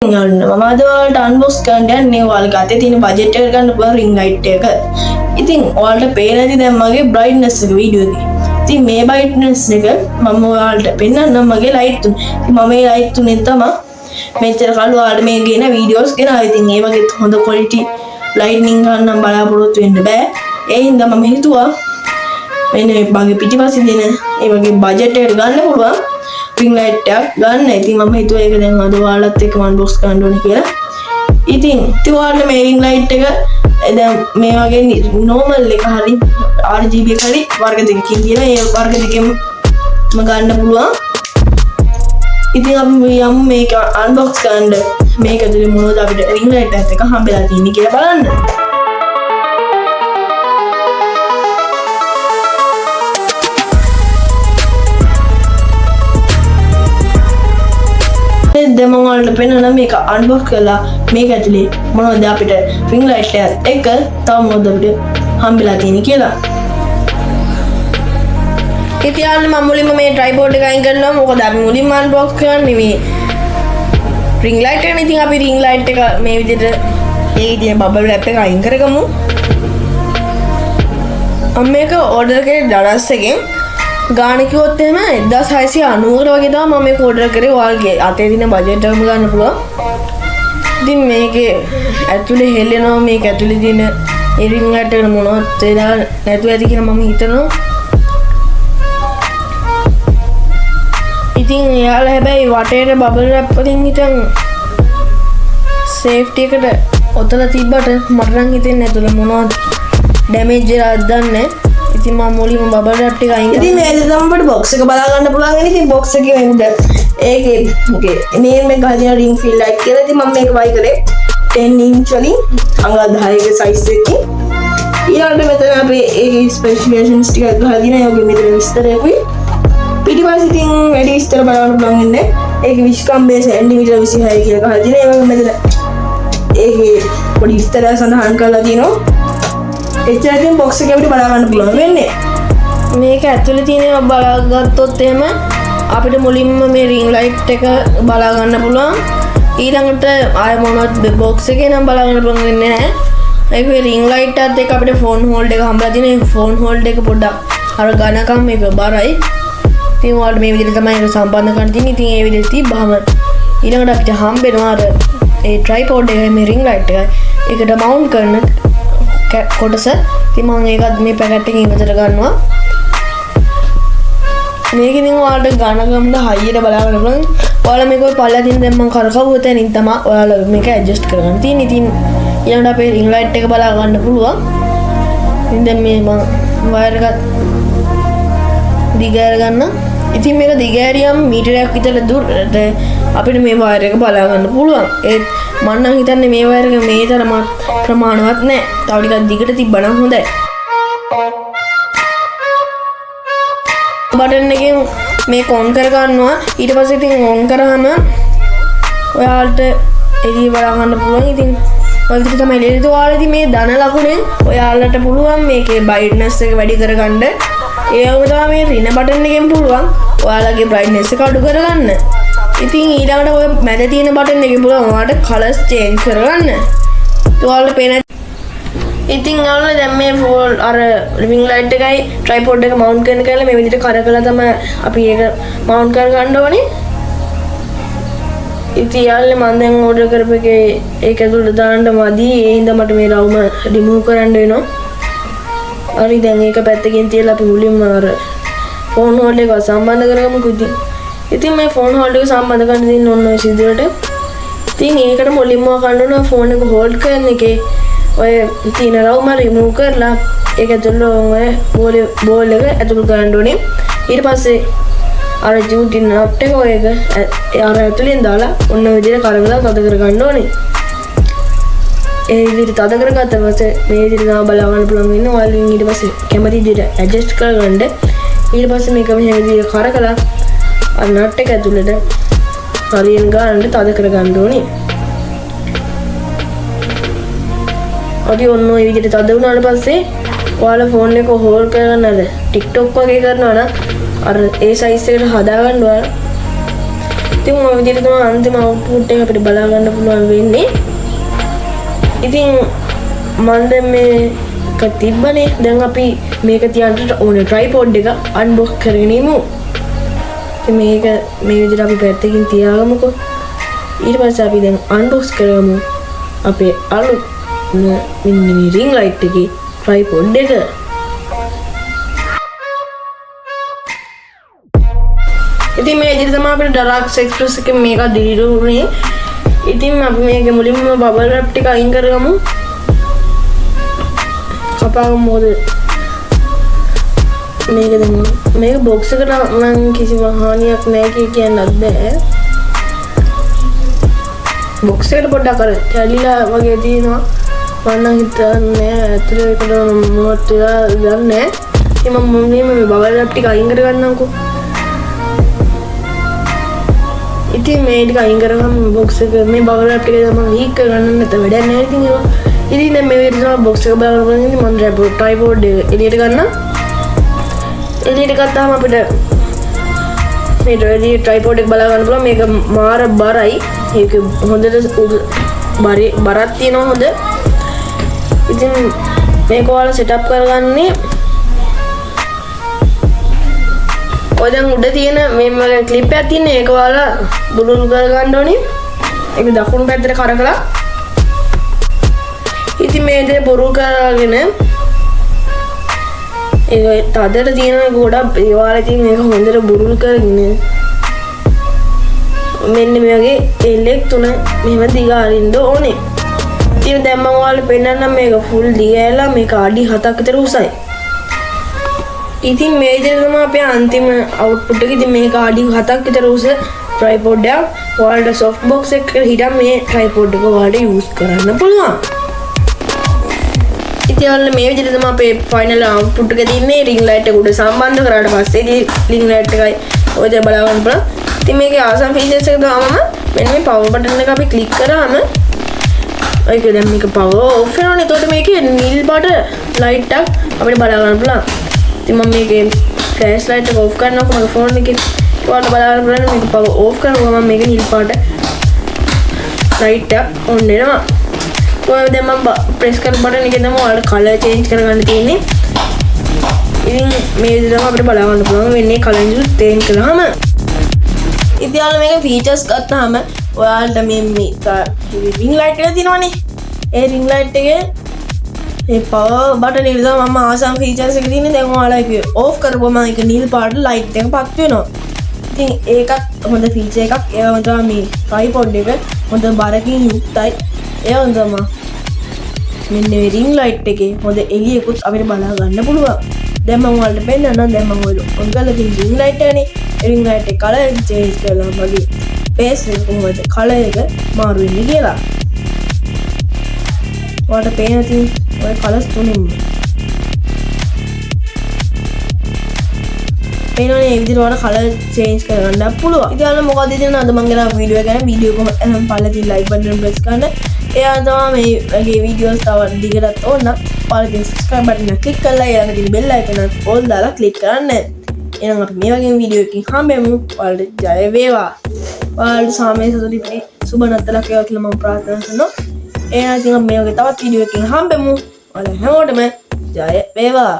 මම අද ඔයාලට අන්බොක්ස් කරන්න යන්නේ ඔයාලගේ අතේ තියෙන බජට් එක ගන්න පුළුවන් ring light එක. ඉතින් ඔයාලට පේන ඇති දැන් මගේ brightness එක වීඩියෝ එකේ. ඉතින් මේ brightness එක මම ඔයාලට පෙන්නන්නම් මගේ light තුන. ඉතින් මම මේ light තුනෙන් තමයි මෙච්චර කල් ඔයාලට මේ ගේන වීඩියෝස් ගෙනාවා. ඉතින් ඒ වගේ හොඳ quality lightning ගන්න බලාපොරොත්තු වෙන්න බෑ. ඒ හින්දා මම හිතුවා මෙන්න මේ මගේ පිටිපස්සේ දෙන ඒ වගේ බජට් එකට ගන්න පුළුවන් ring light එකක් ගන්න. ඉතින් මම හිතුවා ඒක දැන් අද ඔයාලත් එක්ක unbox කරන්න ඕනේ කියලා. ඉතින් ඔයාලට මේ ring light එක දැන් මේ වගේ normal එක හරි RGB එක හරි වර්ග දෙකකින් තියෙන ඒ වර්ග දෙකෙන්ම ගන්න පුළුවන්. ඉතින් අපි යමු මේක unbox කරන්න. මේක ඇතුලේ මොනවද අපිට ring light එකත් එක්ක හම්බෙලා තියෙන්නේ කියලා බලන්න. දැන් මම ඔයාලට පෙන්නනවා මේක අන්බොක්ස් කරලා මේක ඇතුලේ මොනවද අපිට ring light එක තව මොනවද අපිට හම්බෙලා තියෙන්නේ කියලා. ඉතින් යාළුවනේ මම මුලින්ම මේ tripod එක අයින් කරනවා. මොකද අපි මුලින්ම අන්බොක්ස් කරන්නේ මේ ring light එක. ඉතින් අපි ring light එක මේ විදිහට ඒ තියෙන bubble wrap එක අයින් කරගමු. මම මේක order කරේ දරස් එකෙන් ගාන කිව්වොත් එහෙම 1690කට වගේ තමයි මම මේක ඕඩර් කරේ. ඔයාලගේ අතේ තියෙන බජට් එකම ගන්න පුළුවන්. ඉතින් මේකේ ඇතුලේ හෙල්ලෙනවා මේක ඇතුලේ තියෙන ring light එක මොනවත් වෙලා නැතුව ඇති කියලා මම හිතනවා. ඉතින් එයාලා හැබැයි වටේට බබල් රැප් වලින් හිටන් සේෆ්ටි එකට ඔතලා තිබ්බට මට නම් හිතෙන්නේ ඇතුලේ මොනවද ඩැමේජ් එකක් දන්නේ. ඉතින් මම මුලින්ම බබල් රැප් ටික අයින් කරා. ඉතින් මේ තමයි අපිට බොක්ස් එක බලා ගන්න පුළුවන් වෙන්නේ. ඉතින් බොක්ස් එකේ වෙන්නේ ඒකේ මේ ගහන ring fill light කියලා. ඉතින් මම මේක buy කරේ 10 inch වලින් අඟ 10ක size එකකින්. ඊළඟට මෙතන අපි ඒකේ specifications ටික ගහලා දිනා යෝගේ මෙතන විස්තරයකුයි. පිටිපස්සේ ඉතින් වැඩි විස්තර බලන්න පුළුවන් ඉන්නේ. ඒකේ විස්කම්බේ සෙන්ටිමීටර 26 කියලා ගහලා දිනා. ඒ වගේ මෙතන ඒකේ පොඩි විස්තරය සඳහන් කරලා තියෙනවා. එච්චරකින් බොක්ස් එක අපිට බලා ගන්න පුළුවන් වෙන්නේ. මේක ඇතුලේ තියෙන බලාගත්තොත් එහෙම අපිට මුලින්ම මේ ring light එක බලා ගන්න පුළුවන්. ඊළඟට ආය මොනවත් බොක්ස් එකේ නම් බලා ගන්න පුළුවන් වෙන්නේ නැහැ. ඒකේ ring light එකත් එක්ක අපිට phone hold එක හම්බලා තියෙන. phone hold එක පොඩ්ඩක් අර ඝනකම් මේක බරයි. ඉතින් ඔයාලට මේ විදිහට තමයි ඒක සම්බන්ධ කරන්න තියෙන්නේ. ඉතින් ඒ විදිහට තිබ්බහම ඊළඟට අපිට හම්බෙනවා අර ඒ tripod එකයි මේ ring light එකයි ඒකට mount කරන කොටස. ඉතින් මම ඒකත් මේ පැකට් එකකින් ඉවතට ගන්නවා. මේක ඉතින් ඔයාලට ගණකම්ද හයියට බලා ගන්න පුළුවන්. ඔයාලා මේක ඔය පල්ලා තියෙන දැන් මම කරකවුව තැනින් තමයි ඔයාලා මේක ඇඩ්ජස්ට් කරගන්න තියෙන්නේ. ඉතින් ඊළඟට අපේ ring light එක බලා ගන්න පුළුවන්. ඉතින් දැන් මේ මම වයර් එකත් දිගෑර ගන්න. ඉතින් මේක දිගෑරියම් මීටරයක් විතර දුරට අපිට මේ වයර් එක බලා ගන්න පුළුවන්. ඒත් මම නම් හිතන්නේ මේ වයර් එක මේ තරම ප්‍රමාණවත් නැහැ. තව ටිකක් දිගට තිබ්බනම් හොඳයි. බටන් එකෙන් මේක ඔන් කර ගන්නවා. ඊට පස්සේ ඉතින් ඔන් කරාම ඔයාලට එළිය බලා ගන්න පුළුවන්. ඉතින් ඔය විදිහට තමයි එළියට ඔයාලා ඉතින් මේ ධන ලකුණෙන් ඔයාලට පුළුවන් මේකේ brightness එක වැඩි කරගන්න. ඒවම තමයි මේ රින බටන් එකෙන් පුළුවන් ඔයාලගේ brightness එක අඩු කරගන්න. ඉතින් ඊළඟට ඔය මැද තියෙන බටන් එකෙන් පුළුවන් ඔයාලට colors change කරගන්න. ඔයාලට පේන ඉතින් යාළුවනේ දැන් මේ ෆෝල් අර ring light එකයි tripod එක mount කරන්න කියලා මේ විදිහට කරකලා තමයි අපි ඒක mount කර ගන්න ඕනේ. ඉතින් යාළුවනේ මම දැන් order කරපු එකේ ඒක ඇතුළට දාන්න මදි. ඒ හින්දා මට මේ රවුම remove කරන්න වෙනවා. හරි දැන් ඒක පැත්තකින් තියලා අපි මුලින්ම අර phone hold එක සම්බන්ධ කරගමුකෝ. ඉතින් මේ phone hold එක සම්බන්ධ කරන්න දෙන්න ඕන ඔය සිදුවට. ඉතින් ඒකට මුලින්ම ගන්න ඕන phone එක hold කරන එකේ ඔය තියෙන රවුම remove කරලා ඒක ඇතුළට ඔය බෝල් එක ඇතුළට ගන්න ඕනේ. ඊට පස්සේ අර ජූටි නට් එක ඔය එක අර ඇතුළෙන් දාලා ඔන්න ඔය විදිහට කරකලා තද කර ගන්න ඕනේ. ඒ විදිහට තද කරගත්ත පස්සේ මේ විදිහට තමයි බලා ගන්න පුළුවන් වෙන්නේ. ඔයාලා ඊට පස්සේ කැමති විදිහට ඇඩ්ජස්ට් කරගන්න. ඊට පස්සේ මේක මෙහෙම විදිහට කරකලා අර නට් එක ඇතුළට හරියෙන් ගන්න තද කර ගන්න ඕනේ. අපි ඔන්න ඔය විදිහට තද වුණාට පස්සේ ඔයාලා ෆෝන් එක හෝල්ඩ් කරගන්න අර TikTok වගේ කරනවා නම් අර ඒ සයිස් එකට හදා ගන්න ඔයාලා ඉතින් ඔය විදිහට තමයි අන්තිම අවුට්පුට් එක අපිට බලා ගන්න පුළුවන් වෙන්නේ. ඉතින් මම දැන් මේක තිබ්බනේ. දැන් අපි මේක තියන්න ඕනේ ට්‍රයිපොඩ් එක අන්බොක්ස් කරගෙන ඉමු. ඉතින් මේක මේ විදිහට අපි පැත්තකින් තියාගමුකෝ. ඊට පස්සේ අපි දැන් අන්බොක්ස් කරමු අපේ අලුත් මිනි රින් ලයිට් එකේ ට්‍රයිපොඩ් එක. ඉතින් මේ විදිහට තමයි අපිට ඩරක්ස් එක්ස්ප්‍රස් එකෙන් මේක ඩිලීට් වුනේ. ඉතින් අපි මේක මුලින්ම බබල් රැප් ටික අයින් කරගමු. කපාගමු මොකද මේක දැන් මේක බොක්ස් එකට නම් කිසිම හානියක් නැහැ කියන්නත් බෑ. බොක්ස් එකට පොඩ්ඩක් අර කැලිලා වගේ තියෙනවා. මම හිතන්නේ ඇතුලේ ඒකට මොනවද වෙලා දන්නේ නැහැ. ඉතින් මම මුලින්ම මේ බබල් රැප් ටික අයින් කරගන්නම්කෝ. ඉතින් මේ ටික අයින් කරගම බොක්ස් එක මේ බබල් රැප් ටික තමයි වීක් කරගන්න නැත වැඩක් නැහැ ඉතින් ඒවා. ඉතින් දැන් මේ විදිහට තමයි බොක්ස් එක බලන්න ඉතින් මම ට්‍රයිපොඩ් එක එළියට ගන්නම්. එළියට ගත්තාම අපිට මේ ට්‍රයිපොඩ් එක බලා ගන්න පුළුවන්. මේක මාර බරයි. ඒක හොඳට බරක් තියෙනවා හොඳ. ඉතින් මේක ඔයාලා සෙටප් කරගන්නේ ඔය දැන් උඩ තියෙන මේ ක්ලිප් එකක් තියෙන ඒක ඔයාලා බුලුල් කරගන්න ඕනේ. ඒක දකුණු පැත්තට කරකලා ඉතින් මේ දේ බොරු කරගෙන ඒක තදට තියෙන ගොඩක් ඒවාලා ඉතින් මේක හොඳට බුරුල් කරගෙන මෙන්න මේ වගේ එල්ලෙක් තුන මෙහෙම දිග අරින්න ඕනේ. ඉතින් දැන් මම ඔයාලට පෙන්නන්නම් මේක ෆුල් දිග ඇරලා මේක අඩි 7ක් විතර උසයි. ඉතින් මේ විදිහට තමයි අපේ අන්තිම අවුට්පුට් එක. ඉතින් මේක අඩි 7ක් විතර උස ට්‍රයිපොඩ් එක. ඔයාලට සොෆ්ට් බොක්ස් එකක හිටන් මේ ට්‍රයිපොඩ් එක ඔයාලට යූස් කරන්න පුළුවන්. ඉතින් ඔයාලා මේ විදිහට තමයි අපේ ෆයිනල් අවුට්පුට් එක තියෙන්නේ. රින් ලයිට් එක උඩ සම්බන්ධ කරාට පස්සේ ඉතින් රින් ලයිට් එකයි ඔය දේ බලා ගන්න පුළුවන්. ඉතින් මේකේ ආසම් ෆීචර්ස් එක දාමම මෙන්න මේ පවර් බටන් එක අපි ක්ලික් කරාම ඒක දැන් මේක පවර් ඔෆ් වෙනවනේ. එතකොට මේකේ නිල් පාට ලයිට් එකක් අපිට බලා ගන්න පුළුවන්. ඉතින් මම මේකේ ෆ්ලෑෂ් ලයිට් එක ඔෆ් කරනකොට මගේ ෆෝන් එකේ ඔයාලට බලා ගන්න පුළුවන්. මේක පවර් ඔෆ් කරනකොට මම මේක නිල් පාට ලයිට් එක ඔන් වෙනවා. ඔය දැන් මම ප්‍රෙස් කරන බටන් එකේ තමයි ඔයාලට කලර් චේන්ජ් කරගන්න තියෙන්නේ. ඉතින් මේ විදිහට අපිට බලා ගන්න පුළුවන් වෙන්නේ කලර් එක චේන්ජ් කළාම. ඉතින් ඔයාලා මේක ෆීචර්ස් ගත්තාම ඔයාලට මේ රින් ලයිට් එක තියෙනවනේ. ඒ රින් ලයිට් එකේ මේ පවර් බටන් එක තමයි මම ආසම් ෆීචර්ස් එක තියෙන්නේ. දැන් ඔයාලා ඒක ඕෆ් කරපුවම ඒක නිල් පාට ලයිට් එක පත් වෙනවා. ඉතින් ඒකත් හොඳ ෆීචර් එකක්. ඒ වගේම තමයි මේ ට්‍රයිපොඩ් එක හොඳ බරකින් යුක්තයි. ඒ වගේම තමයි මෙන්න මේ රින් ලයිට් එකේ හොඳ එළියකුත් අපිට බලා ගන්න පුළුවන්. දැන් මම ඔයාලට පෙන්නන්නම්. දැන් මම ඔය ඔන් කරලා තියෙන රින් ලයිට් එකනේ. රින් ලයිට් එක කලර් එක චේන්ජ් කරලා මගේ ෆේස් එක කොහොමද කලර් එක මාරු වෙන්නේ කියලා. ඔයාලට පේන තියෙන ඔය කලර්ස් තුනෙම පේනවනේ. මේ විදිහට ඔයාලට කලර් චේන්ජ් කරගන්න පුළුවන්. ඉතින් ඔයාලා මොකද ඉතින් අද මම ගෙනාව වීඩියෝ එක ගැන වීඩියෝ කොහොමද නම් පල්ලේ තියෙන ලයික් බටන් එක ප්‍රෙස් කරන්න. එයා තමයි මේ වගේ වීඩියෝස් තව දිගටත් ඕන නම් ඔයාලා තියෙන subscribe බටන් එක ක්ලික් කරලා ඊළඟ තියෙන bell icon එක all දාලා ක්ලික් කරන්න. එහෙනම් අපි මේ වගේ වීඩියෝ එකකින් හම්බෙමු. ඔයාලට ජය වේවා. ඔයාලට සාමයේ සතුටි සුබ නැත්තලක් වේවා කියලා මම ප්‍රාර්ථනා කරනවා. එහෙනම් ඉතින් මේ වගේ තවත් වීඩියෝ එකකින් හම්බෙමු. ඔයාලා හැමෝටම ජය වේවා.